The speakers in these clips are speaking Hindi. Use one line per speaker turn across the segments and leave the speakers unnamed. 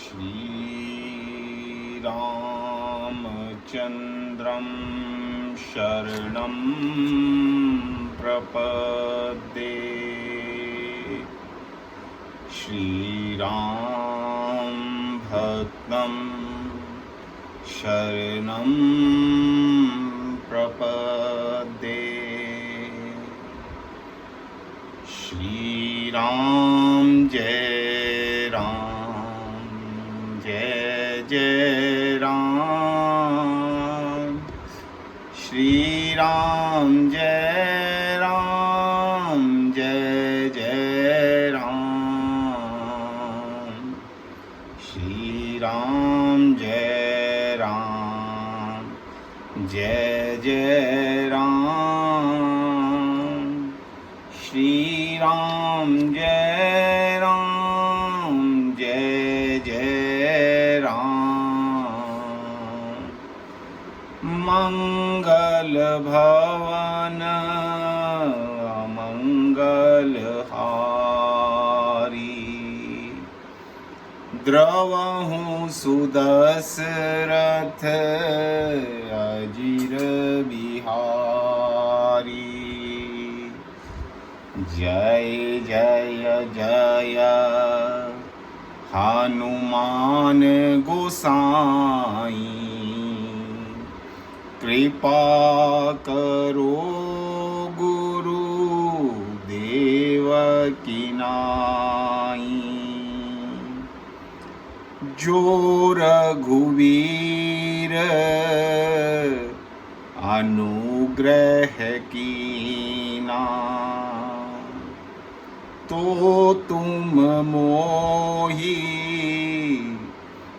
श्रीरामचन्द्रं शरणं प्रपद्ये। श्रीराम भक्तं शरणं प्रपद्ये। श्रीराम जय राम जय जय राम। श्रीराम जय राम जय जय राम। श्रीराम जय राम जय जय राम। श्रीराम जय राम जय जय राम। मंगल भवन अमंगल हारी। द्रवहु सुदशरथ अजिर बिहारी। जय जय जय हनुमान गोसाई। कृपा करो गुरु देव की नाई। जो रघुवीर अनुग्रह कीना। तो तुम मोहि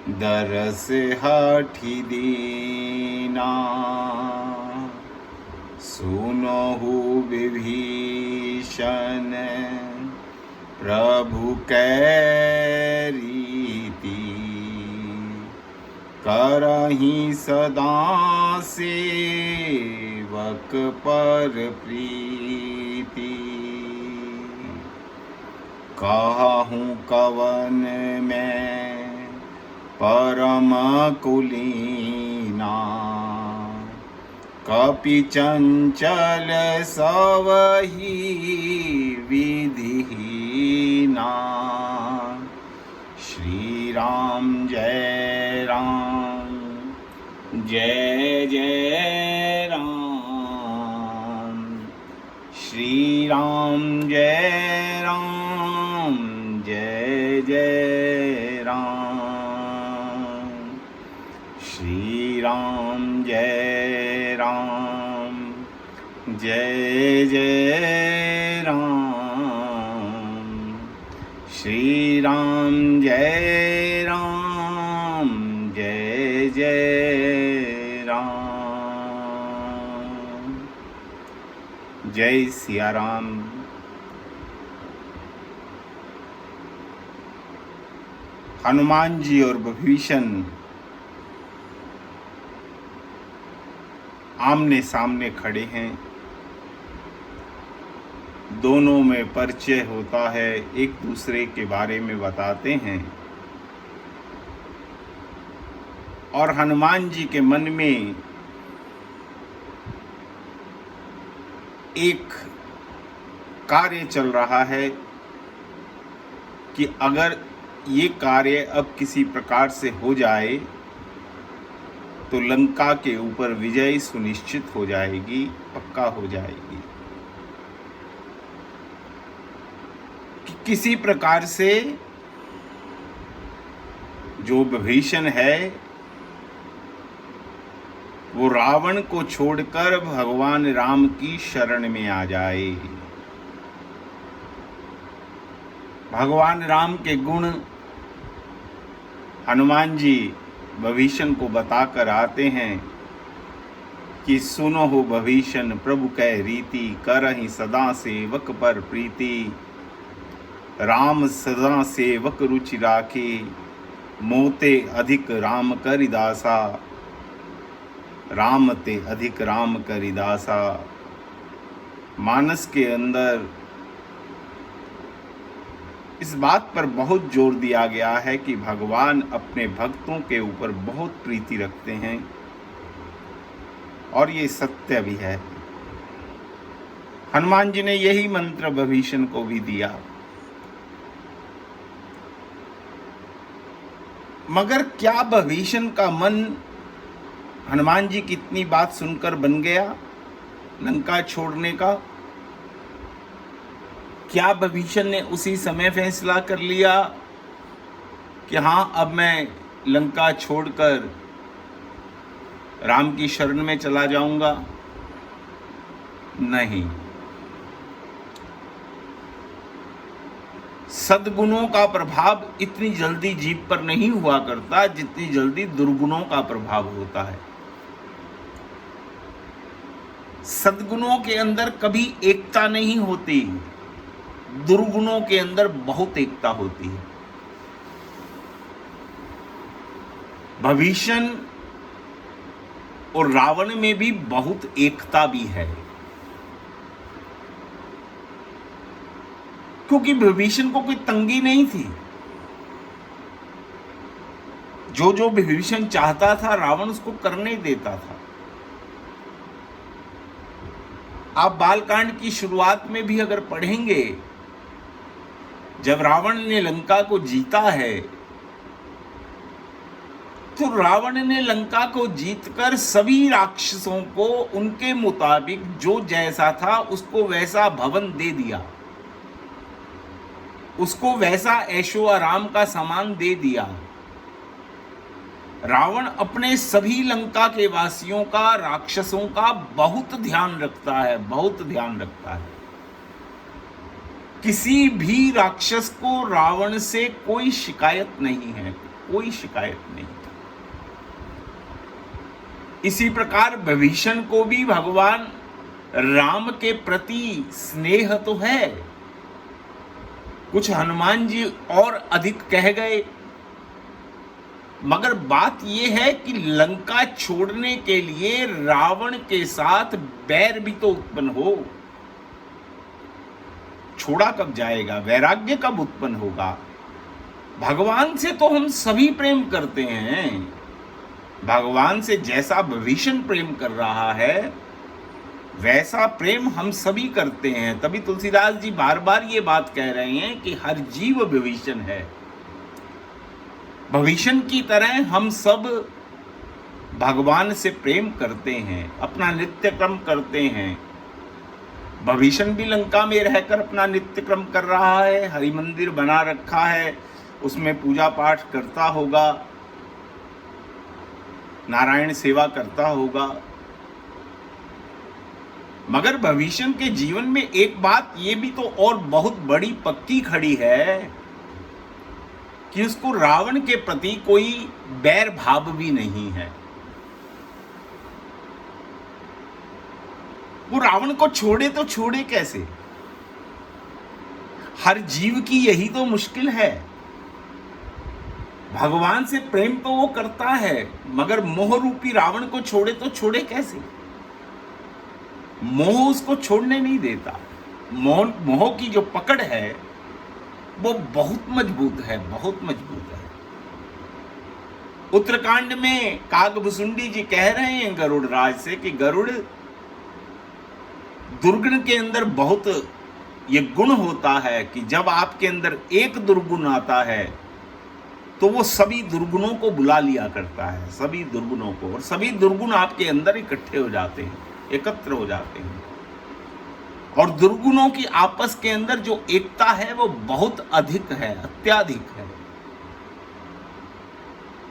दरस हठि दीना। सुनहु विभीषण प्रभु कै रीति। करहि सदा सेवक पर प्रीति। कहूँ कवन मैं परम कुलीना। कपि चंचल सवहि विधिहीना। श्री राम जय राम जय जय राम। श्री राम जय राम जय जय राम। श्री राम जय राम जय जय राम। श्री राम जय राम जय जय राम। जय सिया राम। हनुमान जी और विभीषण आमने सामने खड़े हैं। दोनों में परिचय होता है, एक दूसरे के बारे में बताते हैं। और हनुमान जी के मन में एक कार्य चल रहा है कि अगर ये कार्य अब किसी प्रकार से हो जाए तो लंका के ऊपर विजय सुनिश्चित हो जाएगी, पक्का हो जाएगी। कि किसी प्रकार से जो विभीषण है वो रावण को छोड़कर भगवान राम की शरण में आ जाए। भगवान राम के गुण हनुमान जी विभीषण को बताकर आते हैं कि सुनो हो विभीषण प्रभु कै रीति। करहि सदा सेवक पर प्रीति। राम सदा सेवक रुचि राखे। मोते अधिक राम करि दासा। राम ते अधिक राम करि दासा। मानस के अंदर इस बात पर बहुत जोर दिया गया है कि भगवान अपने भक्तों के ऊपर बहुत प्रीति रखते हैं, और ये सत्य भी है। हनुमान जी ने यही मंत्र विभीषण को भी दिया। मगर क्या विभीषण का मन हनुमान जी की इतनी बात सुनकर बन गया लंका छोड़ने का? क्या विभीषण ने उसी समय फैसला कर लिया कि हाँ, अब मैं लंका छोड़कर राम की शरण में चला जाऊंगा? नहीं। सद्गुणों का प्रभाव इतनी जल्दी जीव पर नहीं हुआ करता जितनी जल्दी दुर्गुणों का प्रभाव होता है। सद्गुणों के अंदर कभी एकता नहीं होती, दुर्गुणों के अंदर बहुत एकता होती है। विभीषण और रावण में भी बहुत एकता भी है, क्योंकि विभीषण को कोई तंगी नहीं थी। जो जो विभीषण चाहता था रावण उसको करने देता था। आप बालकांड की शुरुआत में भी अगर पढ़ेंगे, जब रावण ने लंका को जीता है तो रावण ने लंका को जीतकर सभी राक्षसों को उनके मुताबिक जो जैसा था उसको वैसा भवन दे दिया, उसको वैसा ऐशो आराम का सामान दे दिया। रावण अपने सभी लंका के वासियों का, राक्षसों का बहुत ध्यान रखता है, बहुत ध्यान रखता है। किसी भी राक्षस को रावण से कोई शिकायत नहीं है, कोई शिकायत नहीं। इसी प्रकार विभीषण को भी भगवान राम के प्रति स्नेह तो है। कुछ हनुमान जी और अधिक कह गए, मगर बात यह है कि लंका छोड़ने के लिए रावण के साथ बैर भी तो उत्पन्न हो। छोड़ा कब जाएगा? वैराग्य कब उत्पन्न होगा? भगवान से तो हम सभी प्रेम करते हैं। भगवान से जैसा विभीषण प्रेम कर रहा है वैसा प्रेम हम सभी करते हैं। तभी तुलसीदास जी बार बार ये बात कह रहे हैं कि हर जीव विभीषण है। विभीषण की तरह हम सब भगवान से प्रेम करते हैं, अपना नित्य क्रम करते हैं। विभीषण भी लंका में रहकर अपना नित्य क्रम कर रहा है, हरि मंदिर बना रखा है, उसमें पूजा पाठ करता होगा, नारायण सेवा करता होगा। मगर विभीषण के जीवन में एक बात ये भी तो और बहुत बड़ी पक्की खड़ी है कि उसको रावण के प्रति कोई बैर भाव भी नहीं है। वो रावण को छोड़े तो छोड़े कैसे? हर जीव की यही तो मुश्किल है। भगवान से प्रेम तो वो करता है, मगर मोह रूपी रावण को छोड़े तो छोड़े कैसे? मोह उसको छोड़ने नहीं देता। मोह की जो पकड़ है वो बहुत मजबूत है, बहुत मजबूत है। उत्तरकांड में कागभुसुंडी जी कह रहे हैं गरुड़ राज से कि गरुड़, दुर्गुण के अंदर बहुत ये गुण होता है कि जब आपके अंदर एक दुर्गुण आता है तो वो सभी दुर्गुणों को बुला लिया करता है, सभी दुर्गुणों को, और सभी दुर्गुण आपके अंदर इकट्ठे हो जाते हैं, एकत्र हो जाते हैं। और दुर्गुणों की आपस के अंदर जो एकता है वो बहुत अधिक है, अत्याधिक है।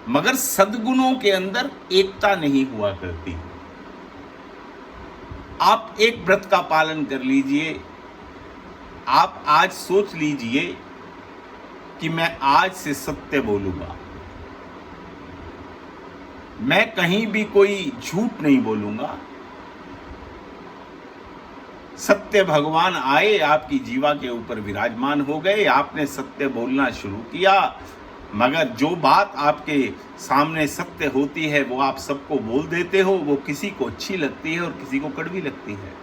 मगर सद्गुणों के अंदर एकता नहीं हुआ करती। आप एक व्रत का पालन कर लीजिए। आप आज सोच लीजिए कि मैं आज से सत्य बोलूंगा, मैं कहीं भी कोई झूठ नहीं बोलूंगा। सत्य भगवान आए, आपकी जीवा के ऊपर विराजमान हो गए, आपने सत्य बोलना शुरू किया। मगर जो बात आपके सामने सत्य होती है वो आप सबको बोल देते हो। वो किसी को अच्छी लगती है और किसी को कड़वी लगती है।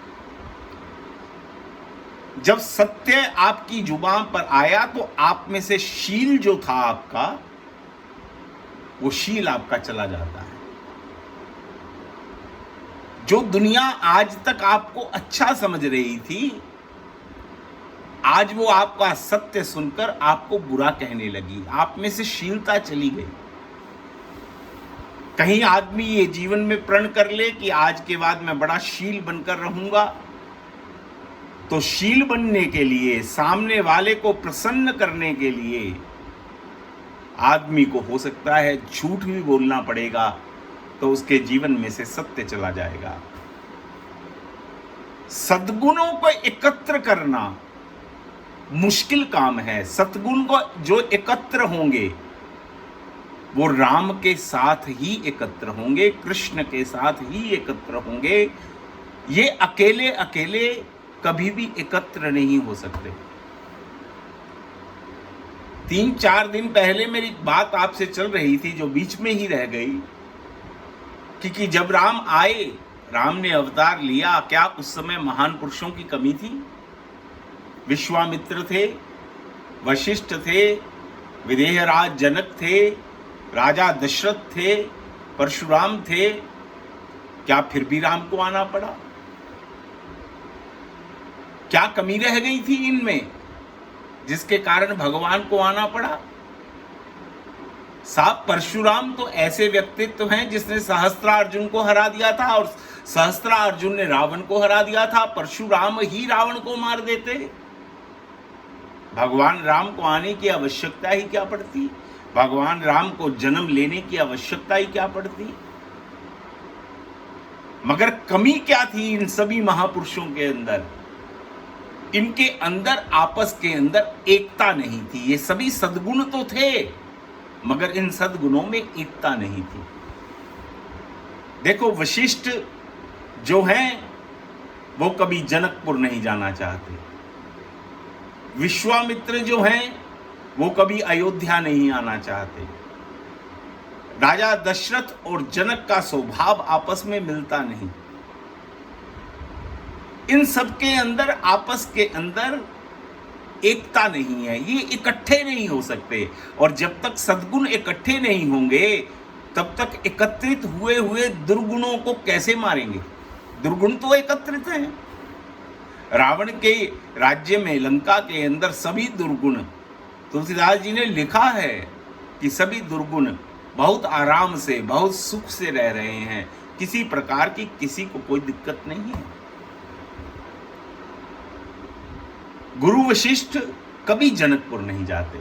जब सत्य आपकी जुबान पर आया तो आप में से शील जो था आपका, वो शील आपका चला जाता है। जो दुनिया आज तक आपको अच्छा समझ रही थी, आज वो आपका सत्य सुनकर आपको बुरा कहने लगी। आप में से शीलता चली गई। कहीं आदमी ये जीवन में प्रण कर ले कि आज के बाद मैं बड़ा शील बनकर रहूंगा, तो शील बनने के लिए, सामने वाले को प्रसन्न करने के लिए आदमी को हो सकता है झूठ भी बोलना पड़ेगा, तो उसके जीवन में से सत्य चला जाएगा। सद्गुणों को एकत्र करना मुश्किल काम है। सद्गुण को जो एकत्र होंगे वो राम के साथ ही एकत्र होंगे, कृष्ण के साथ ही एकत्र होंगे। ये अकेले अकेले कभी भी एकत्र नहीं हो सकते। 3-4 दिन पहले मेरी बात आपसे चल रही थी जो बीच में ही रह गई, क्योंकि जब राम आए, राम ने अवतार लिया, क्या उस समय महान पुरुषों की कमी थी? विश्वामित्र थे, वशिष्ठ थे, विदेहराज जनक थे, राजा दशरथ थे, परशुराम थे। क्या फिर भी राम को आना पड़ा? क्या कमी रह गई थी इनमें जिसके कारण भगवान को आना पड़ा? साहब, परशुराम तो ऐसे व्यक्तित्व हैं जिसने सहस्त्रार्जुन को हरा दिया था, और सहस्त्रार्जुन ने रावण को हरा दिया था। परशुराम ही रावण को मार देते। भगवान राम को आने की आवश्यकता ही क्या पड़ती? भगवान राम को जन्म लेने की आवश्यकता ही क्या पड़ती? मगर कमी क्या थी इन सभी महापुरुषों के अंदर? इनके अंदर आपस के अंदर एकता नहीं थी। ये सभी सद्गुण तो थे, मगर इन सद्गुणों में एकता नहीं थी। देखो, वशिष्ठ जो हैं वो कभी जनकपुर नहीं जाना चाहते। विश्वामित्र जो हैं वो कभी अयोध्या नहीं आना चाहते। राजा दशरथ और जनक का स्वभाव आपस में मिलता नहीं। इन सब के अंदर आपस के अंदर एकता नहीं है। ये इकट्ठे नहीं हो सकते, और जब तक सद्गुण इकट्ठे नहीं होंगे तब तक एकत्रित हुए हुए दुर्गुणों को कैसे मारेंगे? दुर्गुण तो एकत्रित हैं। रावण के राज्य में, लंका के अंदर सभी दुर्गुण, तुलसीदास जी ने लिखा है कि सभी दुर्गुण बहुत आराम से, बहुत सुख से रह रहे हैं। किसी प्रकार की किसी को कोई दिक्कत नहीं है। गुरु वशिष्ठ कभी जनकपुर नहीं जाते,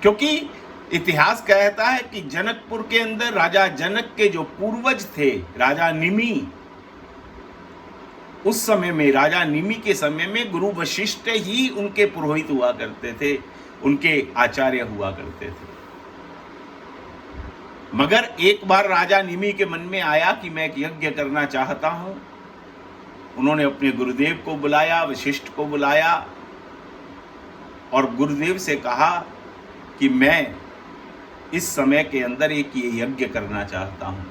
क्योंकि इतिहास कहता है कि जनकपुर के अंदर राजा जनक के जो पूर्वज थे, राजा निमि, उस समय में, राजा निमि के समय में गुरु वशिष्ठ ही उनके पुरोहित हुआ करते थे, उनके आचार्य हुआ करते थे। मगर एक बार राजा निमि के मन में आया कि मैं एक यज्ञ करना चाहता हूं। उन्होंने अपने गुरुदेव को बुलाया, वशिष्ठ को बुलाया, और गुरुदेव से कहा कि मैं इस समय के अंदर एक ये यज्ञ करना चाहता हूं।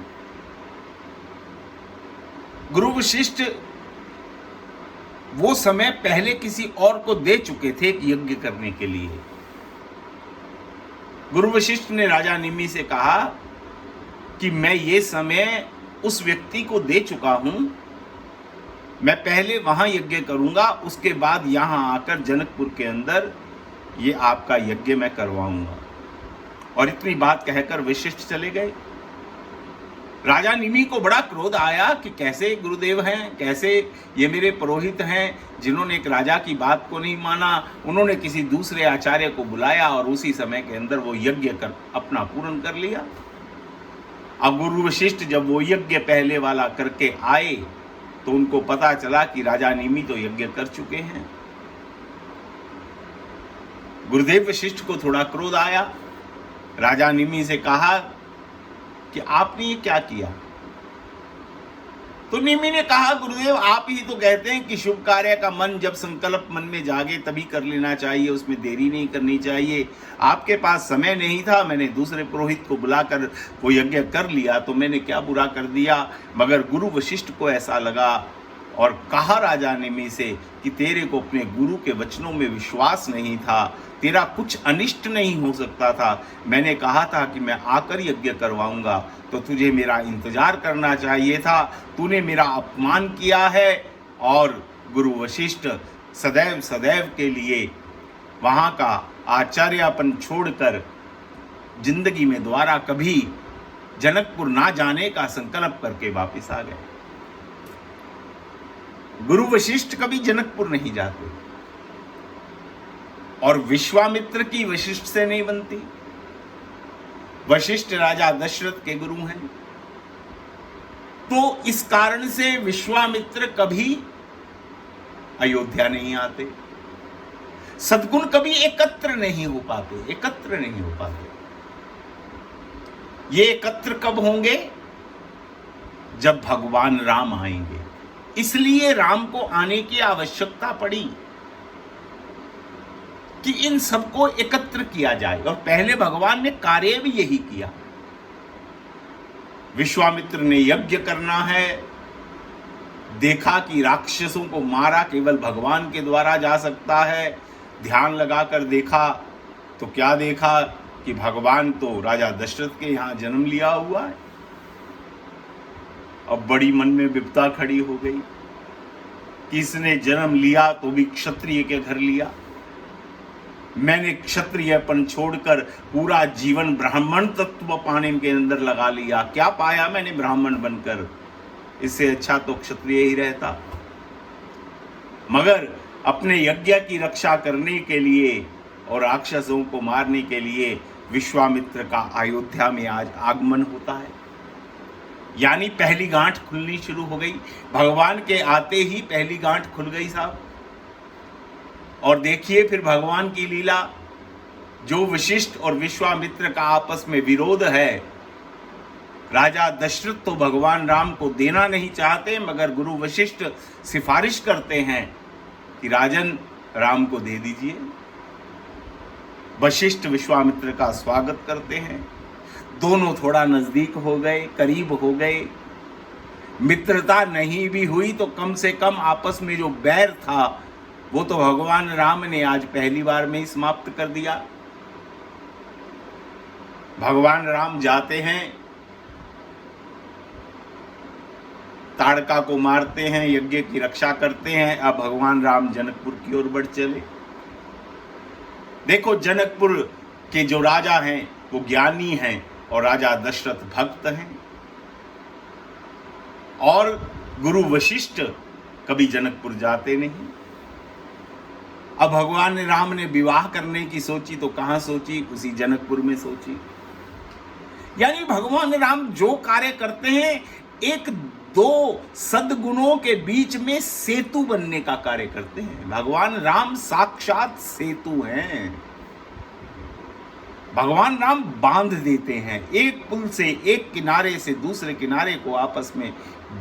गुरु वशिष्ठ वो समय पहले किसी और को दे चुके थे एक यज्ञ करने के लिए। गुरु वशिष्ठ ने राजा निमि से कहा कि मैं ये समय उस व्यक्ति को दे चुका हूं, मैं पहले वहां यज्ञ करूंगा, उसके बाद यहां आकर जनकपुर के अंदर ये आपका यज्ञ मैं करवाऊंगा। और इतनी बात कहकर वशिष्ठ चले गए। राजा निमि को बड़ा क्रोध आया कि कैसे गुरुदेव हैं, कैसे ये मेरे पुरोहित हैं जिन्होंने एक राजा की बात को नहीं माना। उन्होंने किसी दूसरे आचार्य को बुलाया और उसी समय के अंदर वो यज्ञ कर अपना पूर्ण कर लिया। अब गुरु वशिष्ठ जब वो यज्ञ पहले वाला करके आए तो उनको पता चला कि राजा निमि तो यज्ञ कर चुके हैं। गुरुदेव वशिष्ठ को थोड़ा क्रोध आया। राजा निमि से कहा कि आपने ये क्या किया? तो निमि ने कहा, गुरुदेव आप ही तो कहते हैं कि शुभ कार्य का मन जब संकल्प मन में जागे तभी कर लेना चाहिए, उसमें देरी नहीं करनी चाहिए। आपके पास समय नहीं था, मैंने दूसरे पुरोहित को बुलाकर वो यज्ञ कर लिया, तो मैंने क्या बुरा कर दिया? मगर गुरु वशिष्ठ को ऐसा लगा और कहा राजा नेमी से कि तेरे को अपने गुरु के वचनों में विश्वास नहीं था, तेरा कुछ अनिष्ट नहीं हो सकता था। मैंने कहा था कि मैं आकर यज्ञ करवाऊंगा, तो तुझे मेरा इंतजार करना चाहिए था। तूने मेरा अपमान किया है। और गुरु वशिष्ठ सदैव सदैव के लिए वहाँ का आचार्यपन छोड़कर जिंदगी में दोबारा कभी जनकपुर ना जाने का संकल्प करके वापस आ गए। गुरु वशिष्ठ कभी जनकपुर नहीं जाते, और विश्वामित्र की वशिष्ठ से नहीं बनती। वशिष्ठ राजा दशरथ के गुरु हैं, तो इस कारण से विश्वामित्र कभी अयोध्या नहीं आते। सद्गुण कभी एकत्र नहीं हो पाते। ये एकत्र कब होंगे? जब भगवान राम आएंगे। इसलिए राम को आने की आवश्यकता पड़ी कि इन सबको एकत्र किया जाए, और पहले भगवान ने कार्य भी यही किया। विश्वामित्र ने यज्ञ करना है, देखा कि राक्षसों को मारा केवल भगवान के द्वारा जा सकता है। ध्यान लगाकर देखा तो क्या देखा कि भगवान तो राजा दशरथ के यहां जन्म लिया हुआ है। अब बड़ी मन में विपदा खड़ी हो गई कि इसने जन्म लिया तो भी क्षत्रिय के घर लिया। मैंने क्षत्रियपन छोड़कर पूरा जीवन ब्राह्मण तत्व पाने के अंदर लगा लिया। क्या पाया मैंने ब्राह्मण बनकर? इससे अच्छा तो क्षत्रिय ही रहता। मगर अपने यज्ञ की रक्षा करने के लिए और राक्षसों को मारने के लिए विश्वामित्र का अयोध्या में आज आगमन होता है। यानी पहली गांठ खुलनी शुरू हो गई। भगवान के आते ही पहली गांठ खुल गई साहब। और देखिए फिर भगवान की लीला, जो वशिष्ठ और विश्वामित्र का आपस में विरोध है। राजा दशरथ तो भगवान राम को देना नहीं चाहते, मगर गुरु वशिष्ठ सिफारिश करते हैं कि राजन राम को दे दीजिए। वशिष्ठ विश्वामित्र का स्वागत करते हैं। दोनों थोड़ा नजदीक हो गए, करीब हो गए। मित्रता नहीं भी हुई तो कम से कम आपस में जो बैर था वो तो भगवान राम ने आज पहली बार में ही समाप्त कर दिया। भगवान राम जाते हैं, ताड़का को मारते हैं, यज्ञ की रक्षा करते हैं। अब भगवान राम जनकपुर की ओर बढ़ चले। देखो, जनकपुर के जो राजा हैं वो ज्ञानी हैं और राजा दशरथ भक्त हैं। और गुरु वशिष्ठ कभी जनकपुर जाते नहीं। अब भगवान राम ने विवाह करने की सोची तो कहां सोची? उसी जनकपुर में सोची। यानी भगवान राम जो कार्य करते हैं, एक दो सद्गुणों के बीच में सेतु बनने का कार्य करते हैं। भगवान राम साक्षात सेतु हैं। भगवान राम बांध देते हैं। एक पुल से एक किनारे से दूसरे किनारे को आपस में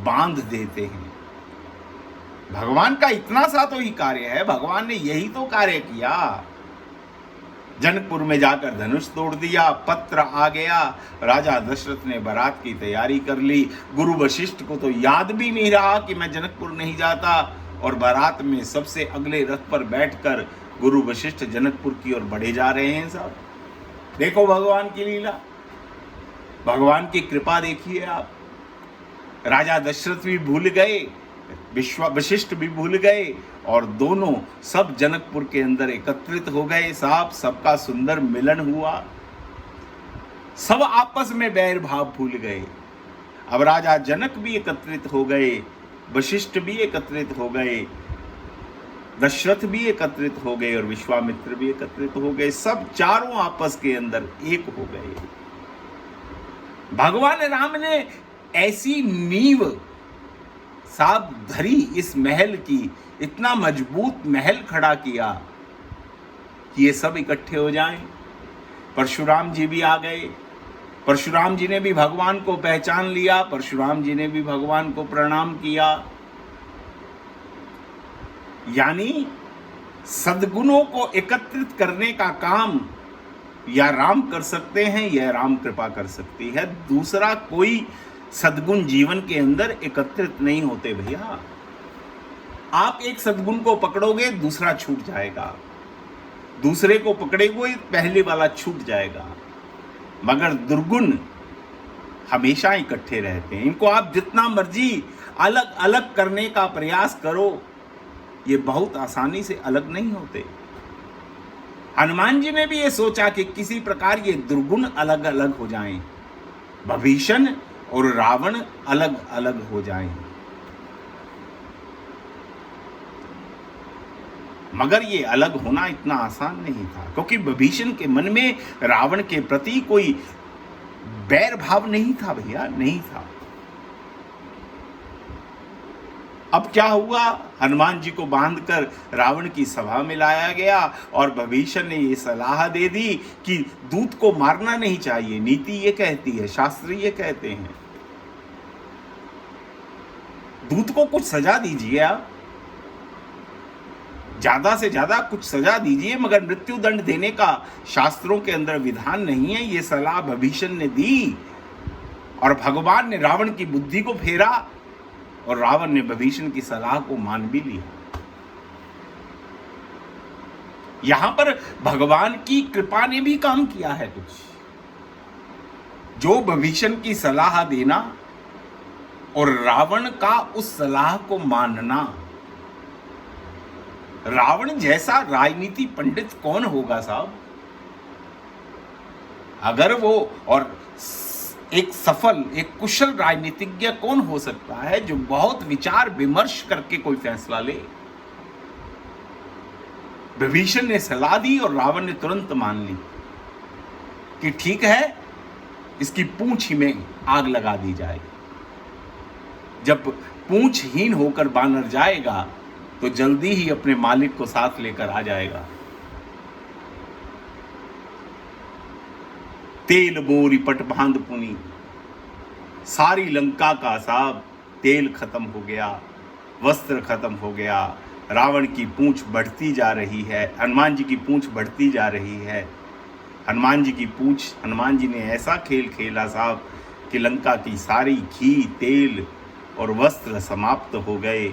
बांध देते हैं। भगवान का इतना सा तो ही कार्य है। भगवान ने यही तो कार्य किया। जनकपुर में जाकर धनुष तोड़ दिया, पत्र आ गया, राजा दशरथ ने बारात की तैयारी कर ली। गुरु वशिष्ठ को तो याद भी नहीं रहा कि मैं जनकपुर नहीं जाता, और बारात में सबसे अगले रथ पर बैठकर गुरु वशिष्ठ जनकपुर की ओर बढ़े जा रहे हैं साहब। देखो भगवान की लीला, भगवान की कृपा देखिए आप। राजा दशरथ भी भूल गए, वशिष्ठ भी भूल गए, और दोनों सब जनकपुर के अंदर एकत्रित हो गए साहब। सबका सुंदर मिलन हुआ। सब आपस में बैर भाव भूल गए। अब राजा जनक भी एकत्रित हो गए, वशिष्ठ भी एकत्रित हो गए, दशरथ भी एकत्रित हो गए और विश्वामित्र भी एकत्रित हो गए। सब चारों आपस के अंदर एक हो गए। भगवान राम ने ऐसी नींव साहब धरी इस महल की, इतना मजबूत महल खड़ा किया कि ये सब इकट्ठे हो जाएं। परशुराम जी भी आ गए। परशुराम जी ने भी भगवान को पहचान लिया। परशुराम जी ने भी भगवान को प्रणाम किया। यानी सद्गुणों को एकत्रित करने का काम या राम कर सकते हैं या राम कृपा कर सकती है। दूसरा कोई सद्गुण जीवन के अंदर एकत्रित नहीं होते भैया। आप एक सद्गुण को पकड़ोगे, दूसरा छूट जाएगा, दूसरे को पकड़ेगे, पहले वाला छूट जाएगा। मगर दुर्गुण हमेशा इकट्ठे रहते हैं। इनको आप जितना मर्जी अलग अलग करने का प्रयास करो, ये बहुत आसानी से अलग नहीं होते। हनुमान जी ने भी ये सोचा कि किसी प्रकार ये दुर्गुण अलग अलग हो जाएं, विभीषण और रावण अलग अलग हो जाएं। मगर ये अलग होना इतना आसान नहीं था, क्योंकि विभीषण के मन में रावण के प्रति कोई बैर भाव नहीं था भैया, नहीं था। अब क्या हुआ, हनुमान जी को बांधकर रावण की सभा में लाया गया और विभीषण ने ये सलाह दे दी कि दूत को मारना नहीं चाहिए, नीति ये कहती है, शास्त्र ये कहते हैं। दूत को कुछ सजा दीजिए, आप ज्यादा से ज्यादा कुछ सजा दीजिए, मगर मृत्यु दंड देने का शास्त्रों के अंदर विधान नहीं है। ये सलाह विभीषण ने दी और भगवान ने रावण की बुद्धि को फेरा और रावण ने विभीषण की सलाह को मान भी लिया। यहां पर भगवान की कृपा ने भी काम किया है कुछ। जो विभीषण की सलाह देना और रावण का उस सलाह को मानना। रावण जैसा राजनीति पंडित कौन होगा साहब, अगर वो, और एक सफल, एक कुशल राजनीतिज्ञ कौन हो सकता है जो बहुत विचार विमर्श करके कोई फैसला ले। विभीषण ने सलाह दी और रावण ने तुरंत मान ली कि ठीक है, इसकी पूंछ ही में आग लगा दी जाएगी। जब पूंछहीन होकर बानर जाएगा तो जल्दी ही अपने मालिक को साथ लेकर आ जाएगा। तेल बोरी पट बांध पुनी, सारी लंका का साहब तेल खत्म हो गया, वस्त्र खत्म हो गया। रावण की पूंछ बढ़ती जा रही है, हनुमान जी की पूंछ बढ़ती जा रही है। हनुमान जी की पूंछ, हनुमान जी ने ऐसा खेल खेला साहब कि लंका की सारी घी, तेल और वस्त्र समाप्त हो गए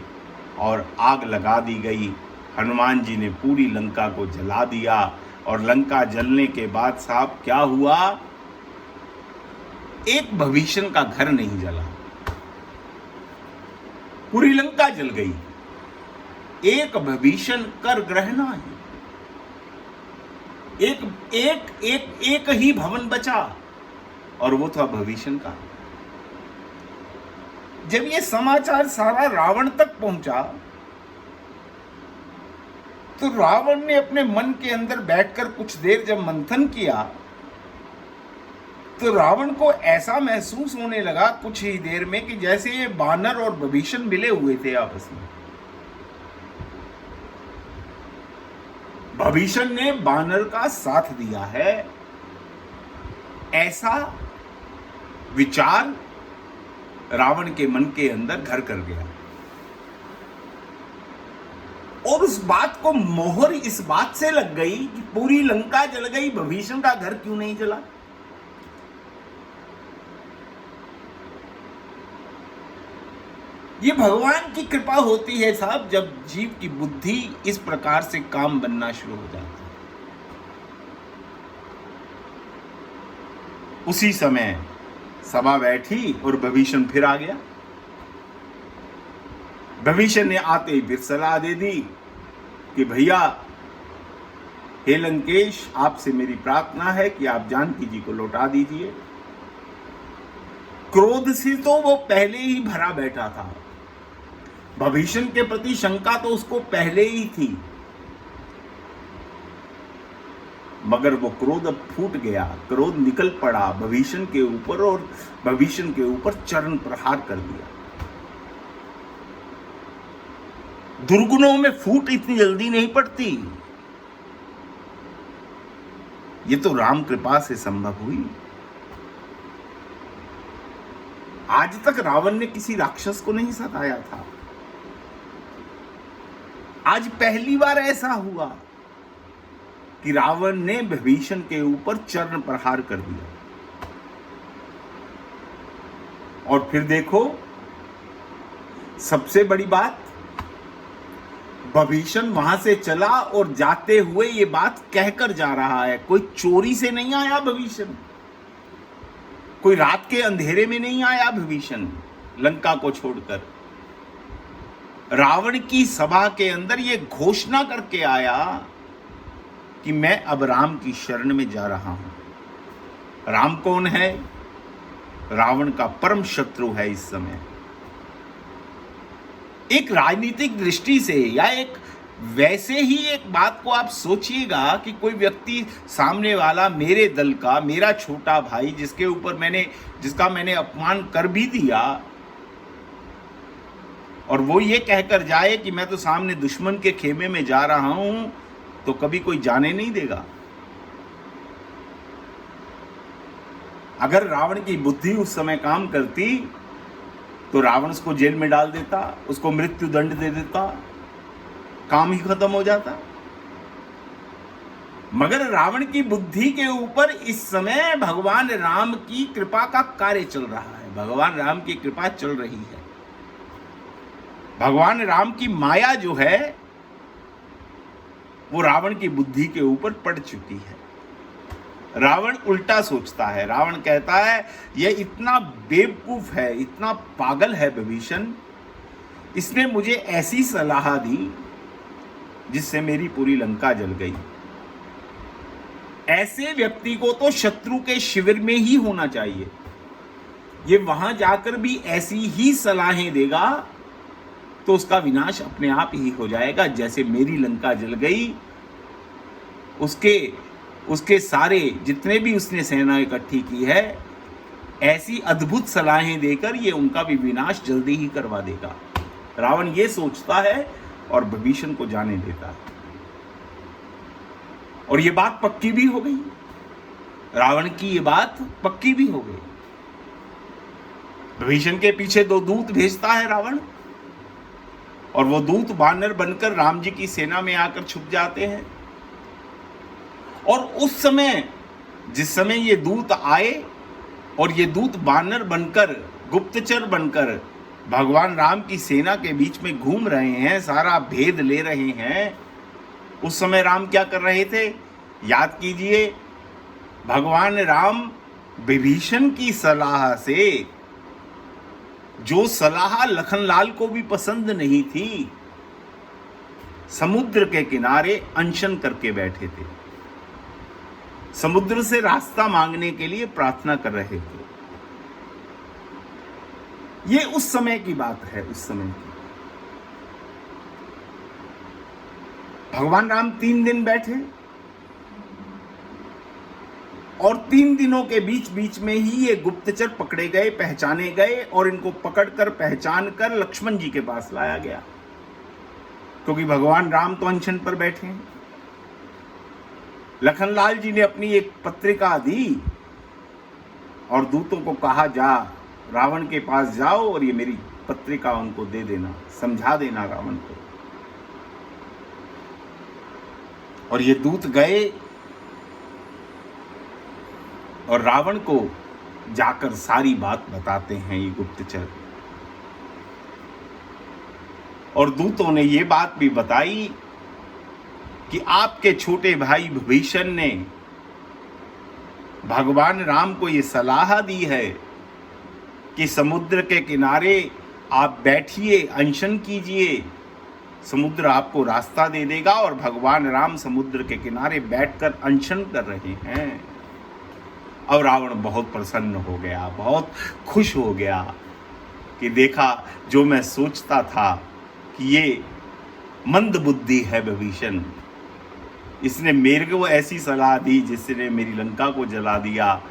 और आग लगा दी गई। हनुमान जी ने पूरी लंका को जला दिया और लंका जलने के बाद साहब क्या हुआ, एक विभीषण का घर नहीं जला, पूरी लंका जल गई। एक विभीषण कर ग्रह नहीं, एक ही भवन बचा और वो था विभीषण का। जब ये समाचार सारा रावण तक पहुंचा तो रावण ने अपने मन के अंदर बैठकर कुछ देर जब मंथन किया तो रावण को ऐसा महसूस होने लगा कुछ ही देर में कि जैसे ये बानर और विभीषण मिले हुए थे आपस में। विभीषण ने बानर का साथ दिया है, ऐसा विचार रावण के मन के अंदर घर कर गया। और उस बात को मोहर इस बात से लग गई कि पूरी लंका जल गई, विभीषण का घर क्यों नहीं जला। ये भगवान की कृपा होती है साहब, जब जीव की बुद्धि इस प्रकार से काम बनना शुरू हो जाती है। उसी समय सभा बैठी और विभीषण फिर आ गया। विभीषण ने आते ही फिर सलाह दे दी कि भैया, हे लंकेश, आपसे मेरी प्रार्थना है कि आप जानकी जी को लौटा दीजिए। क्रोध से तो वो पहले ही भरा बैठा था, विभीषण के प्रति शंका तो उसको पहले ही थी, मगर वो क्रोध अब फूट गया, क्रोध निकल पड़ा विभीषण के ऊपर और विभीषण के ऊपर चरण प्रहार कर दिया। दुर्गुणों में फूट इतनी जल्दी नहीं पड़ती, ये तो राम कृपा से संभव हुई। आज तक रावण ने किसी राक्षस को नहीं सताया था, आज पहली बार ऐसा हुआ कि रावण ने विभीषण के ऊपर चरण प्रहार कर दिया। और फिर देखो, सबसे बड़ी बात, विभीषण वहां से चला और जाते हुए ये बात कहकर जा रहा है। कोई चोरी से नहीं आया विभीषण, कोई रात के अंधेरे में नहीं आया विभीषण लंका को छोड़कर। रावण की सभा के अंदर ये घोषणा करके आया कि मैं अब राम की शरण में जा रहा हूं। राम कौन है? रावण का परम शत्रु है इस समय। एक राजनीतिक दृष्टि से या एक वैसे ही एक बात को आप सोचिएगा कि कोई व्यक्ति सामने वाला मेरे दल का, मेरा छोटा भाई जिसका मैंने अपमान कर भी दिया, और वो ये कहकर जाए कि मैं तो सामने दुश्मन के खेमे में जा रहा हूं, तो कभी कोई जाने नहीं देगा। अगर रावण की बुद्धि उस समय काम करती तो रावण उसको जेल में डाल देता, उसको मृत्यु दंड दे देता, काम ही खत्म हो जाता। मगर रावण की बुद्धि के ऊपर इस समय भगवान राम की कृपा का कार्य चल रहा है। भगवान राम की कृपा चल रही है। भगवान राम की माया जो है वो रावण की बुद्धि के ऊपर पड़ चुकी है। रावण उल्टा सोचता है। रावण कहता है यह इतना बेवकूफ है, इतना पागल है विभीषण, इसने मुझे ऐसी सलाह दी जिससे मेरी पूरी लंका जल गई। ऐसे व्यक्ति को तो शत्रु के शिविर में ही होना चाहिए। ये वहां जाकर भी ऐसी ही सलाहें देगा तो उसका विनाश अपने आप ही हो जाएगा। जैसे मेरी लंका जल गई, उसके सारे जितने भी उसने सेना इकट्ठी की है, ऐसी अद्भुत सलाहें देकर ये उनका भी विनाश जल्दी ही करवा देगा। रावण ये सोचता है और विभीषण को जाने देता है। और ये बात पक्की भी हो गई। रावण की ये बात पक्की भी हो गई। विभीषण के पीछे 2 दूत भेजता है रावण, और वो दूत बानर बनकर राम जी की सेना में आकर छुप जाते हैं। और उस समय, जिस समय ये दूत आए और ये दूत बानर बनकर, गुप्तचर बनकर भगवान राम की सेना के बीच में घूम रहे हैं, सारा भेद ले रहे हैं, उस समय राम क्या कर रहे थे? याद कीजिए, भगवान राम विभीषण की सलाह से, जो सलाह लखनलाल को भी पसंद नहीं थी, समुद्र के किनारे अनशन करके बैठे थे। समुद्र से रास्ता मांगने के लिए प्रार्थना कर रहे थे। ये उस समय की बात है। उस समय की भगवान राम 3 दिन बैठे, और 3 दिनों के बीच बीच में ही ये गुप्तचर पकड़े गए, पहचाने गए, और इनको पकड़कर पहचान कर लक्ष्मण जी के पास लाया गया, क्योंकि भगवान राम तो अनशन पर बैठे हैं। लखनलाल जी ने अपनी एक पत्रिका दी और दूतों को कहा, जा रावण के पास जाओ और ये मेरी पत्रिका उनको दे देना, समझा देना रावण को। और ये दूत गए और रावण को जाकर सारी बात बताते हैं ये गुप्तचर। और दूतों ने ये बात भी बताई कि आपके छोटे भाई विभीषण ने भगवान राम को ये सलाह दी है कि समुद्र के किनारे आप बैठिए, अनशन कीजिए, समुद्र आपको रास्ता दे देगा। और भगवान राम समुद्र के किनारे बैठकर अनशन कर रहे हैं। और रावण बहुत प्रसन्न हो गया, बहुत खुश हो गया कि देखा, जो मैं सोचता था कि ये मंद बुद्धि है विभीषण, इसने मेरे को ऐसी सलाह दी जिसने मेरी लंका को जला दिया,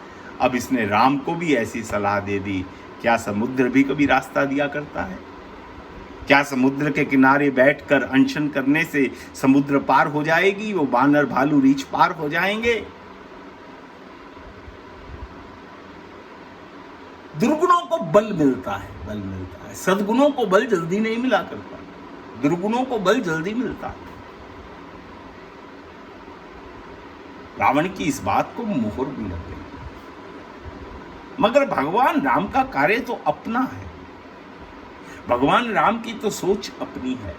अब इसने राम को भी ऐसी सलाह दे दी। क्या समुद्र भी कभी रास्ता दिया करता है? क्या समुद्र के किनारे बैठकर अनशन करने से समुद्र पार हो जाएगी? वो बानर भालू रीछ पार हो जाएंगे? दुर्गुणों को बल मिलता है, बल मिलता है। सद्गुणों को बल जल्दी नहीं मिला करता, दुर्गुणों को बल जल्दी मिलता है। रावण की इस बात को मोहर भी लग गई। मगर भगवान राम का कार्य तो अपना है, भगवान राम की तो सोच अपनी है।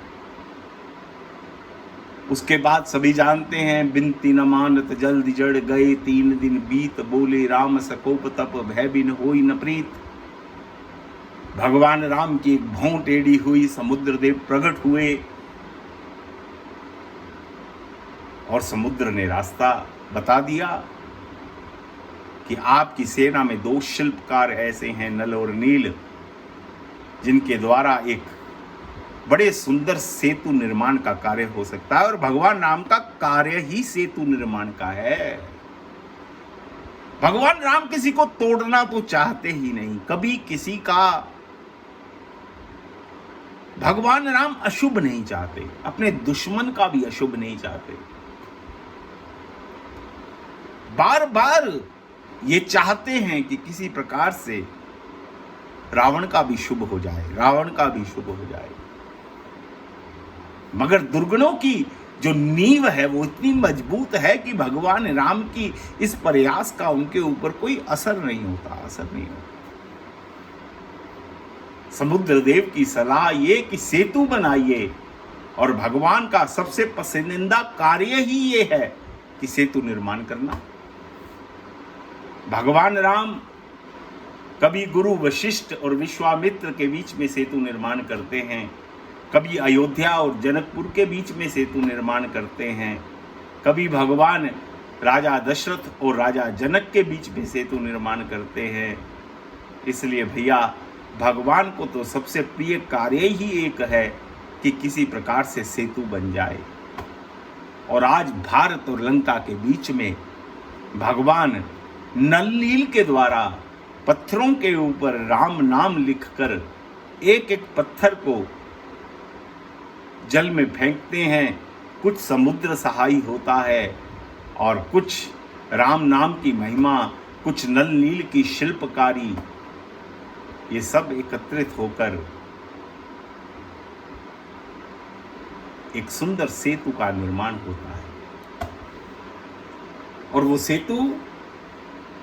उसके बाद सभी जानते हैं, बिनती न मानत जल्द जड़ गए, 3 दिन बीत बोले राम सकोप तप भय बिन होई न प्रीत। भगवान राम की एक भौं टेढ़ी हुई, समुद्र देव प्रकट हुए और समुद्र ने रास्ता बता दिया कि आपकी सेना में 2 शिल्पकार ऐसे हैं, नल और नील, जिनके द्वारा एक बड़े सुंदर सेतु निर्माण का कार्य हो सकता है। और भगवान राम का कार्य ही सेतु निर्माण का है। भगवान राम किसी को तोड़ना तो चाहते ही नहीं, कभी किसी का भगवान राम अशुभ नहीं चाहते, अपने दुश्मन का भी अशुभ नहीं चाहते। बार बार ये चाहते हैं कि किसी प्रकार से रावण का भी शुभ हो जाए, रावण का भी शुभ हो जाए। मगर दुर्गुणों की जो नींव है वो इतनी मजबूत है कि भगवान राम की इस प्रयास का उनके ऊपर कोई असर नहीं होता, असर नहीं होता। समुद्र देव की सलाह ये कि सेतु बनाइए, और भगवान का सबसे पसंदीदा कार्य ही ये है कि सेतु निर्माण करना। भगवान राम कभी गुरु वशिष्ठ और विश्वामित्र के बीच में सेतु निर्माण करते हैं, कभी अयोध्या और जनकपुर के बीच में सेतु निर्माण करते हैं, कभी भगवान राजा दशरथ और राजा जनक के बीच में सेतु निर्माण करते हैं। इसलिए भैया, भगवान को तो सबसे प्रिय कार्य ही एक है कि किसी प्रकार से सेतु बन जाए। और आज भारत और लंका के बीच में भगवान नल नील के द्वारा पत्थरों के ऊपर राम नाम लिखकर एक एक पत्थर को जल में फेंकते हैं। कुछ समुद्र सहाई होता है और कुछ राम नाम की महिमा, कुछ नल नील की शिल्पकारी, ये सब एकत्रित होकर एक सुंदर सेतु का निर्माण होता है। और वो सेतु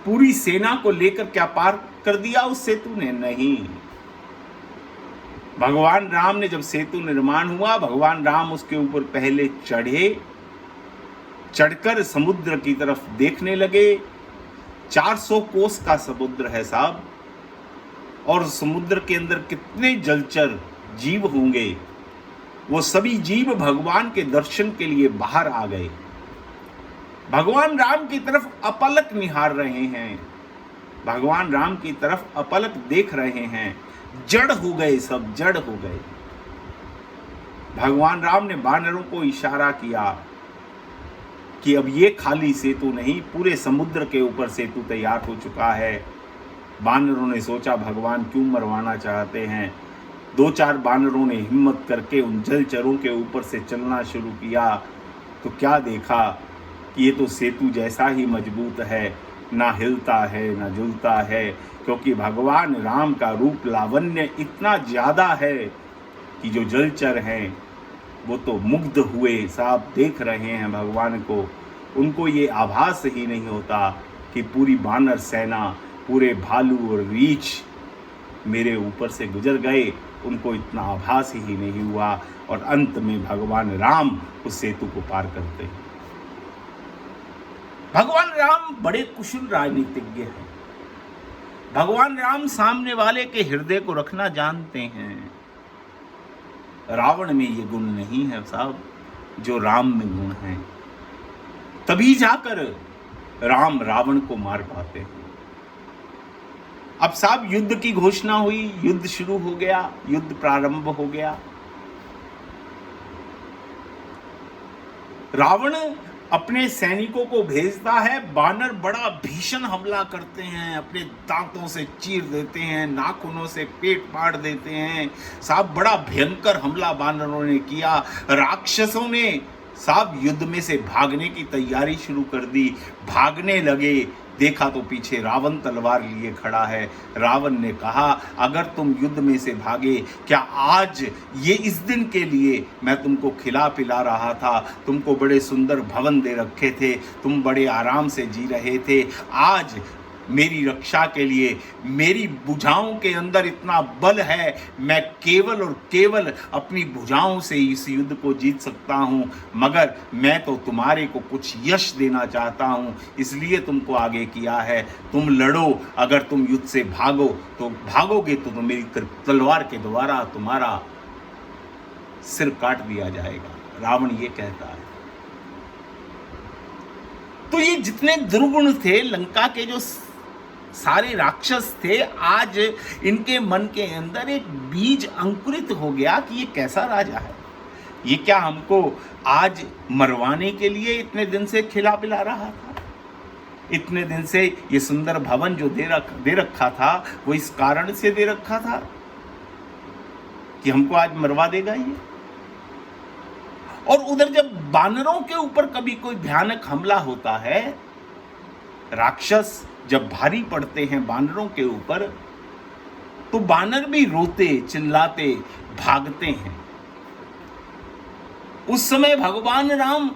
पूरी सेना को लेकर क्या पार कर दिया उस सेतु ने? नहीं। भगवान राम ने जब सेतु निर्माण हुआ, भगवान राम उसके ऊपर पहले चढ़े, चढ़कर समुद्र की तरफ देखने लगे। 400 कोस का समुद्र है साहब, और समुद्र के अंदर कितने जलचर जीव होंगे। वो सभी जीव भगवान के दर्शन के लिए बाहर आ गए, भगवान राम की तरफ अपलक निहार रहे हैं, भगवान राम की तरफ अपलक देख रहे हैं। जड़ हो गए, सब जड़ हो गए। भगवान राम ने वानरों को इशारा किया कि अब ये खाली सेतु नहीं, पूरे समुद्र के ऊपर सेतु तैयार हो चुका है। वानरों ने सोचा भगवान क्यों मरवाना चाहते हैं। 2-4 वानरों ने हिम्मत करके उन जलचरों के ऊपर से चलना शुरू किया, तो क्या देखा कि ये तो सेतु जैसा ही मजबूत है, ना हिलता है ना झुलता है, क्योंकि भगवान राम का रूप लावण्य इतना ज़्यादा है कि जो जलचर हैं वो तो मुग्ध हुए, साहब देख रहे हैं भगवान को। उनको ये आभास ही नहीं होता कि पूरी वानर सेना, पूरे भालू और रीछ मेरे ऊपर से गुजर गए, उनको इतना आभास ही नहीं हुआ। और अंत में भगवान राम उस सेतु को पार करते हैं। भगवान राम बड़े कुशल राजनीतिज्ञ हैं। भगवान राम सामने वाले के हृदय को रखना जानते हैं। रावण में ये गुण नहीं है साहब, जो राम में गुण है, तभी जाकर राम रावण को मार पाते हैं। अब साहब युद्ध की घोषणा हुई, युद्ध शुरू हो गया, युद्ध प्रारंभ हो गया। रावण अपने सैनिकों को भेजता है, वानर बड़ा भीषण हमला करते हैं, अपने दांतों से चीर देते हैं, नाखूनों से पेट फाड़ देते हैं। साहब बड़ा भयंकर हमला वानरों ने किया। राक्षसों ने साहब युद्ध में से भागने की तैयारी शुरू कर दी, भागने लगे। देखा तो पीछे रावण तलवार लिए खड़ा है। रावण ने कहा, अगर तुम युद्ध में से भागे, क्या आज ये इस दिन के लिए मैं तुमको खिला पिला रहा था, तुमको बड़े सुंदर भवन दे रखे थे, तुम बड़े आराम से जी रहे थे, आज मेरी रक्षा के लिए। मेरी भुजाओं के अंदर इतना बल है, मैं केवल और केवल अपनी भुजाओं से इस युद्ध को जीत सकता हूं, मगर मैं तो तुम्हारे को कुछ यश देना चाहता हूं, इसलिए तुमको आगे किया है। तुम लड़ो, अगर तुम युद्ध से भागोगे तो मेरी तलवार के द्वारा तुम्हारा सिर काट दिया जाएगा। रावण ये कहता है। तो ये जितने दुर्गुण थे, लंका के जो सारे राक्षस थे, आज इनके मन के अंदर एक बीज अंकुरित हो गया कि ये कैसा राजा है। ये क्या हमको आज मरवाने के लिए इतने दिन से खिला पिला रहा था? इतने दिन से ये सुंदर भवन जो दे रखा था, वो इस कारण से दे रखा था कि हमको आज मरवा देगा ये। और उधर जब बानरों के ऊपर कभी कोई भयानक हमला होता है, राक्षस जब भारी पड़ते हैं बानरों के ऊपर, तो बानर भी रोते, चिल्लाते, भागते हैं। उस समय भगवान राम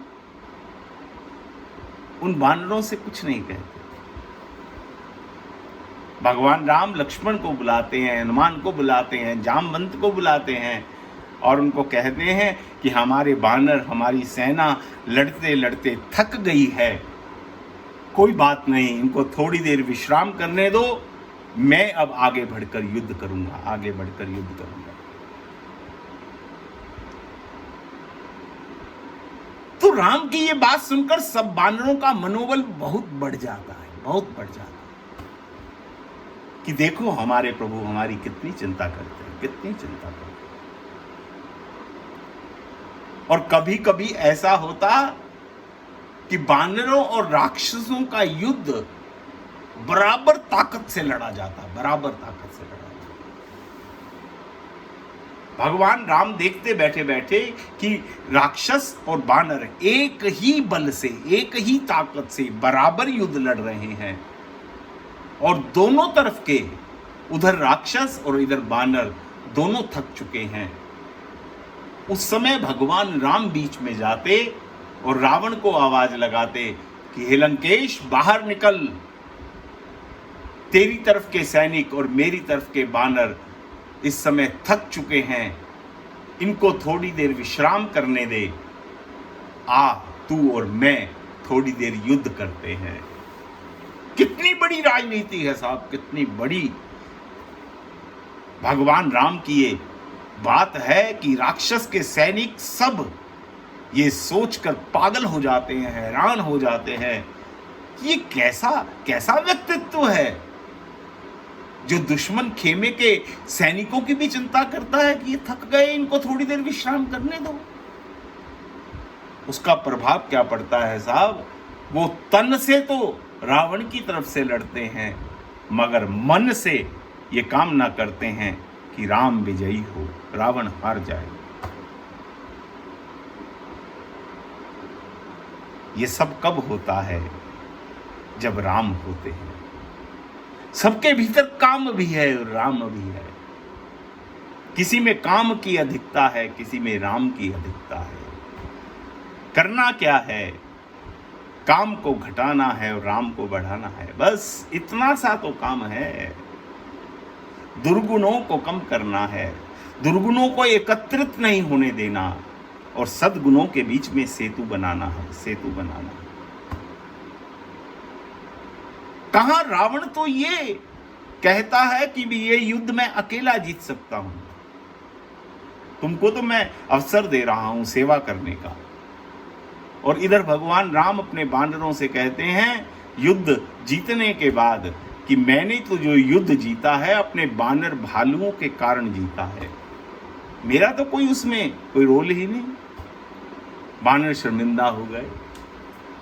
उन बानरों से कुछ नहीं कहते। भगवान राम लक्ष्मण को बुलाते हैं, हनुमान को बुलाते हैं, जामवंत को बुलाते हैं और उनको कहते हैं कि हमारे बानर, हमारी सेना लड़ते लड़ते थक गई है, कोई बात नहीं, इनको थोड़ी देर विश्राम करने दो, मैं अब आगे बढ़कर युद्ध करूंगा, आगे बढ़कर युद्ध करूंगा। तो राम की ये बात सुनकर सब बानरों का मनोबल बहुत बढ़ जाता है, बहुत बढ़ जाता है कि देखो हमारे प्रभु हमारी कितनी चिंता करते हैं, कितनी चिंता करते हैं। और कभी कभी ऐसा होता कि बानरों और राक्षसों का युद्ध बराबर ताकत से लड़ा जाता, बराबर ताकत से लड़ा जाता। भगवान राम देखते बैठे बैठे कि राक्षस और बानर एक ही बल से, एक ही ताकत से बराबर युद्ध लड़ रहे हैं और दोनों तरफ के, उधर राक्षस और इधर बानर, दोनों थक चुके हैं। उस समय भगवान राम बीच में जाते और रावण को आवाज लगाते कि हे लंकेश, बाहर निकल, तेरी तरफ के सैनिक और मेरी तरफ के बानर इस समय थक चुके हैं, इनको थोड़ी देर विश्राम करने दे, आ तू और मैं थोड़ी देर युद्ध करते हैं। कितनी बड़ी राजनीति है साहब, कितनी बड़ी भगवान राम की ये बात है कि राक्षस के सैनिक सब ये सोचकर पागल हो जाते हैं, हैरान हो जाते हैं कि ये कैसा व्यक्तित्व है जो दुश्मन खेमे के सैनिकों की भी चिंता करता है कि ये थक गए, इनको थोड़ी देर विश्राम करने दो। उसका प्रभाव क्या पड़ता है साहब? वो तन से तो रावण की तरफ से लड़ते हैं, मगर मन से ये कामना करते हैं कि राम विजयी हो, रावण हार जाए। ये सब कब होता है? जब राम होते हैं। सबके भीतर काम भी है और राम भी है। किसी में काम की अधिकता है, किसी में राम की अधिकता है। करना क्या है? काम को घटाना है और राम को बढ़ाना है, बस इतना सा तो काम है। दुर्गुणों को कम करना है, दुर्गुणों को एकत्रित नहीं होने देना और सद्गुणों के बीच में सेतु बनाना है, सेतु बनाना है। कहां रावण तो ये कहता है कि भी ये युद्ध मैं अकेला जीत सकता हूं, तुमको तो मैं अवसर दे रहा हूं सेवा करने का। और इधर भगवान राम अपने बानरों से कहते हैं युद्ध जीतने के बाद कि मैंने तो जो युद्ध जीता है अपने बानर भालुओं के कारण जीता है, मेरा तो कोई उसमें कोई रोल ही नहीं। बानर शर्मिंदा हो गए,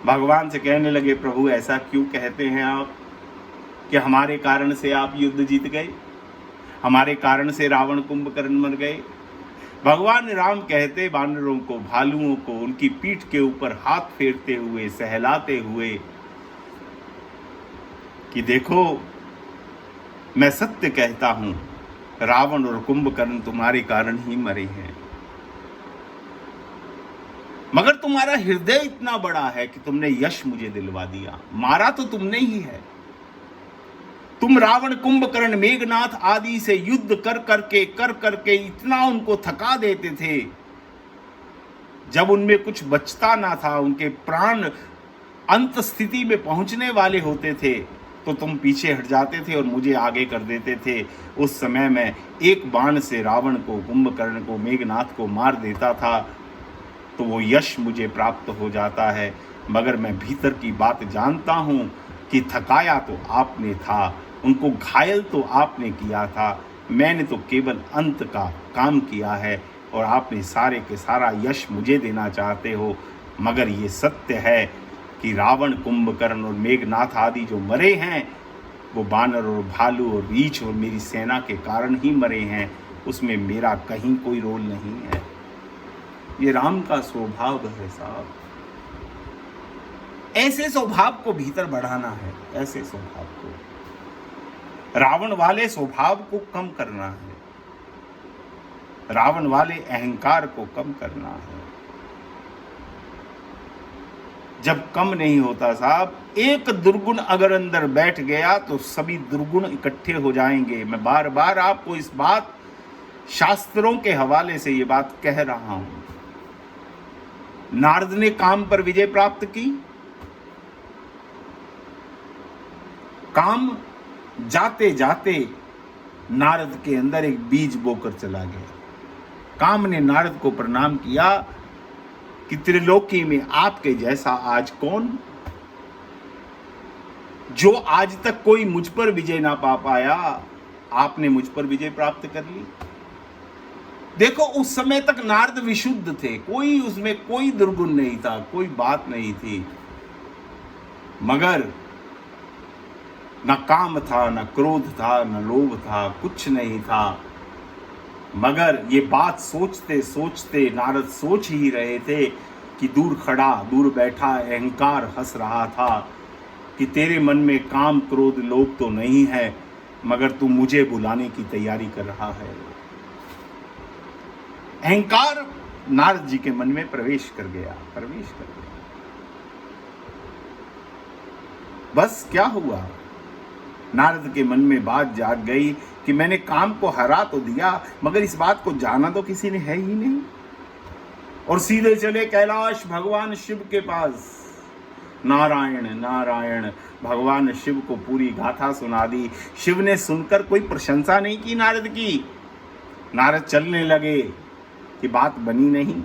भगवान से कहने लगे प्रभु ऐसा क्यों कहते हैं आप कि हमारे कारण से आप युद्ध जीत गए, हमारे कारण से रावण कुंभकर्ण मर गए। भगवान राम कहते बानरों को, भालुओं को उनकी पीठ के ऊपर हाथ फेरते हुए, सहलाते हुए कि देखो मैं सत्य कहता हूं, रावण और कुंभकर्ण तुम्हारे कारण ही मरे हैं, मगर तुम्हारा हृदय इतना बड़ा है कि तुमने यश मुझे दिलवा दिया। मारा तो तुमने ही है, तुम रावण, कुंभकर्ण, मेघनाथ आदि से युद्ध कर करके इतना उनको थका देते थे, जब उनमें कुछ बचता ना था, उनके प्राण अंत स्थिति में पहुंचने वाले होते थे, तो तुम पीछे हट जाते थे और मुझे आगे कर देते थे। उस समय मैं एक बाण से रावण को, कुंभकर्ण को, मेघनाथ को मार देता था, तो वो यश मुझे प्राप्त हो जाता है। मगर मैं भीतर की बात जानता हूँ कि थकाया तो आपने था, उनको घायल तो आपने किया था, मैंने तो केवल अंत का काम किया है, और आपने सारे के सारा यश मुझे देना चाहते हो। मगर ये सत्य है कि रावण, कुंभकर्ण और मेघनाथ आदि जो मरे हैं, वो बानर और भालू और रीछ और मेरी सेना के कारण ही मरे हैं, उसमें मेरा कहीं कोई रोल नहीं है। ये राम का स्वभाव है साहब। ऐसे स्वभाव को भीतर बढ़ाना है, ऐसे स्वभाव को, रावण वाले स्वभाव को कम करना है, रावण वाले अहंकार को कम करना है। जब कम नहीं होता साहब, एक दुर्गुण अगर अंदर बैठ गया तो सभी दुर्गुण इकट्ठे हो जाएंगे। मैं बार बार आपको इस बात, शास्त्रों के हवाले से ये बात कह रहा हूं। नारद ने काम पर विजय प्राप्त की, काम जाते जाते नारद के अंदर एक बीज बोकर चला गया। काम ने नारद को प्रणाम किया कि त्रिलोकी में आपके जैसा आज कौन, जो आज तक कोई मुझ पर विजय ना पा पाया, आपने मुझ पर विजय प्राप्त कर ली। देखो, उस समय तक नारद विशुद्ध थे, कोई उसमें कोई दुर्गुण नहीं था, कोई बात नहीं थी। मगर न काम था, न क्रोध था, न लोभ था, कुछ नहीं था। मगर ये बात सोचते सोचते नारद सोच ही रहे थे कि दूर खड़ा, दूर बैठा अहंकार हंस रहा था कि तेरे मन में काम, क्रोध, लोभ तो नहीं है, मगर तू मुझे बुलाने की तैयारी कर रहा है। अहंकार नारद जी के मन में प्रवेश कर गया। बस क्या हुआ, नारद के मन में बात जाग गई कि मैंने काम को हरा तो दिया, मगर इस बात को जाना तो किसी ने है ही नहीं। और सीधे चले कैलाश भगवान शिव के पास। नारायण नारायण, भगवान शिव को पूरी गाथा सुना दी। शिव ने सुनकर कोई प्रशंसा नहीं की नारद की। नारद चलने लगे कि बात बनी नहीं,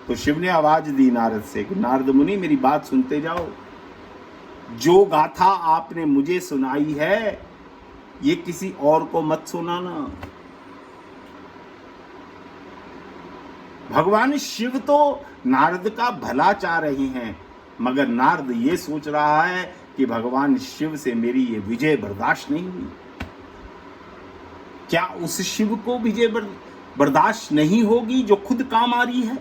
तो शिव ने आवाज दी नारद से कि नारद मुनि, मेरी बात सुनते जाओ। जो गाथा आपने मुझे सुनाई है, ये किसी और को मत सुनाना। भगवान शिव तो नारद का भला चाह रहे हैं, मगर नारद ये सोच रहा है कि भगवान शिव से मेरी ये विजय बर्दाश्त नहीं हुई। क्या उस शिव को विजय बर्दाश्त नहीं होगी जो खुद काम आ रही है,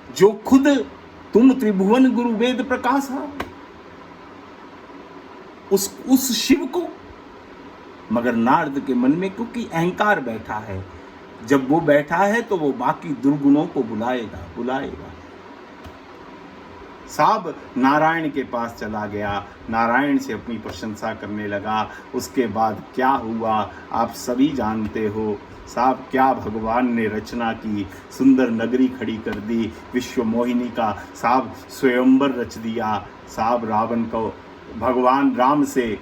जो खुद तुम त्रिभुवन गुरु वेद प्रकाश है, उस शिव को। मगर नारद के मन में क्योंकि अहंकार बैठा है, जब वो बैठा है तो वो बाकी दुर्गुणों को बुलाएगा। साहब नारायण के पास चला गया, नारायण से अपनी प्रशंसा करने लगा। उसके बाद क्या हुआ आप सभी जानते हो साहब। क्या भगवान ने रचना की, सुंदर नगरी खड़ी कर दी, विश्व मोहिनी का साहब स्वयंवर रच दिया। साहब रावण को भगवान राम से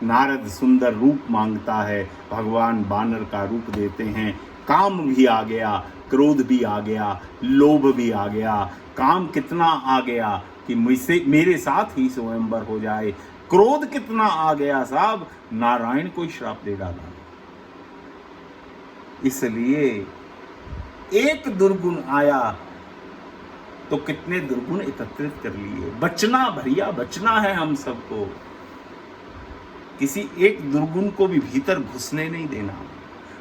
नारद सुंदर रूप मांगता है, भगवान बानर का रूप देते हैं। काम भी आ गया, क्रोध भी आ गया, लोभ भी आ गया। काम कितना आ गया कि मेरे साथ ही स्वयंवर हो जाए। क्रोध कितना आ गया साहब, नारायण को श्राप दे डाला। इसलिए एक दुर्गुण आया तो कितने दुर्गुण एकत्रित कर लिए। बचना भैया, बचना है हम सबको। किसी एक दुर्गुण को भी भीतर घुसने नहीं देना,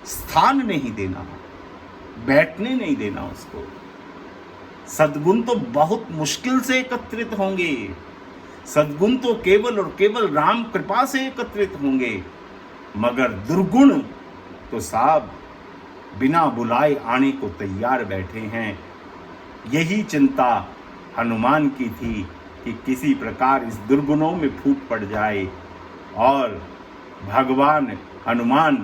स्थान नहीं देना, बैठने नहीं देना उसको। सद्गुण तो बहुत मुश्किल से एकत्रित होंगे, सद्गुण तो केवल और केवल राम कृपा से एकत्रित होंगे, मगर दुर्गुण तो साहब बिना बुलाए आने को तैयार बैठे हैं। यही चिंता हनुमान की थी कि किसी प्रकार इस दुर्गुणों में फूट पड़ जाए और भगवान हनुमान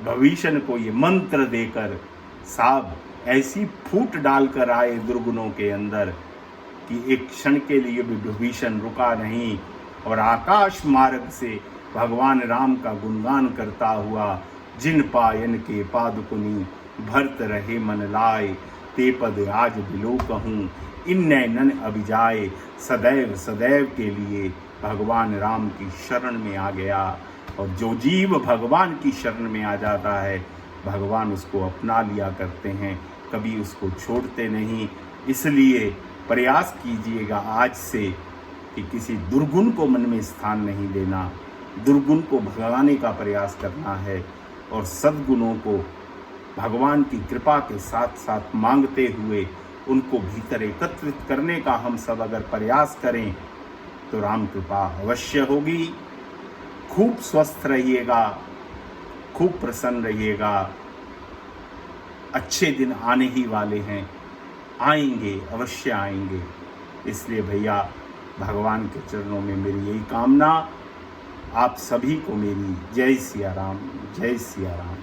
भविष्य को ये मंत्र देकर साहब ऐसी फूट डालकर आए दुर्गुणों के अंदर कि एक क्षण के लिए भी विभीषण रुका नहीं और आकाश मार्ग से भगवान राम का गुणगान करता हुआ जिन पायन के पादुकुनी भरत रहे मन लाए ते पद आज बिलो कहूँ इन नैनन अभिजाए सदैव सदैव के लिए भगवान राम की शरण में आ गया। और जो जीव भगवान की शरण में आ जाता है भगवान उसको अपना लिया करते हैं, कभी उसको छोड़ते नहीं। इसलिए प्रयास कीजिएगा आज से कि किसी दुर्गुण को मन में स्थान नहीं देना, दुर्गुण को भगाने का प्रयास करना है और सद्गुणों को भगवान की कृपा के साथ साथ मांगते हुए उनको भीतर एकत्रित करने का हम सब अगर प्रयास करें तो राम कृपा अवश्य होगी। खूब स्वस्थ रहिएगा, खूब प्रसन्न रहिएगा। अच्छे दिन आने ही वाले हैं, आएंगे, अवश्य आएंगे। इसलिए भैया भगवान के चरणों में मेरी यही कामना। आप सभी को मेरी जय सिया राम, जय सिया राम।